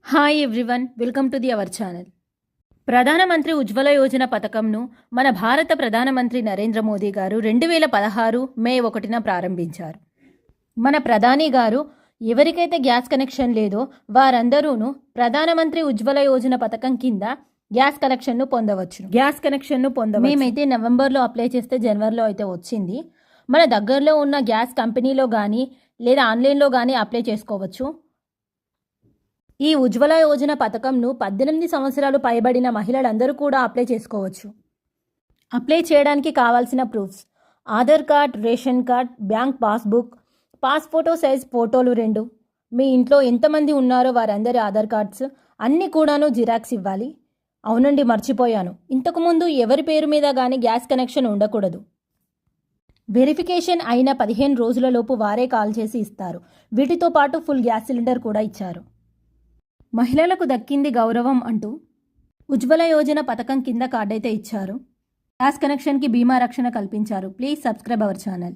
Hi everyone, welcome to our channel. ప్రధానమంత్రి ఉజ్వల యోజన పథకంను మన భారత ప్రధానమంత్రి నరేంద్ర మోదీ గారు 2016 మే 1న ప్రారంభించారు. మన ప్రధాని గారు ఎవరికైతే గ్యాస్ కనెక్షన్ లేదో వారందరూను ప్రధానమంత్రి ఉజ్వల యోజన పథకం కింద గ్యాస్ కనెక్షన్ను పొందవచ్చు. మేమైతే నవంబర్లో అప్లై చేస్తే జనవరిలో అయితే వచ్చింది. మన దగ్గరలో ఉన్న గ్యాస్ కంపెనీలో కానీ లేదా ఆన్లైన్లో కానీ అప్లై చేసుకోవచ్చు. ఈ ఉజ్వల యోజన పథకంను 18 సంవత్సరాలు పైబడిన మహిళలందరూ కూడా అప్లై చేసుకోవచ్చు. అప్లై చేయడానికి కావాల్సిన proofs: Aadhaar card, ration card, bank passbook, pass photo size ఫోటోలు 2, మీ ఇంట్లో ఎంతమంది ఉన్నారో వారందరి ఆధార్ కార్డ్స్ అన్నీ కూడాను జిరాక్స్ ఇవ్వాలి. అవునండి, మర్చిపోయాను, ఇంతకుముందు ఎవరి పేరు మీద కానీ గ్యాస్ కనెక్షన్ ఉండకూడదు. వెరిఫికేషన్ అయిన 15 రోజులలోపు వారే కాల్ చేసి ఇస్తారు. వీటితో పాటు ఫుల్ గ్యాస్ సిలిండర్ కూడా ఇచ్చారు. మహిళలకు దక్కింది గౌరవం అంటూ ఉజ్వల యోజన పథకం కింద కార్డైతే ఇచ్చారు. గ్యాస్ కనెక్షన్కి బీమా రక్షణ కల్పించారు. Please subscribe our channel.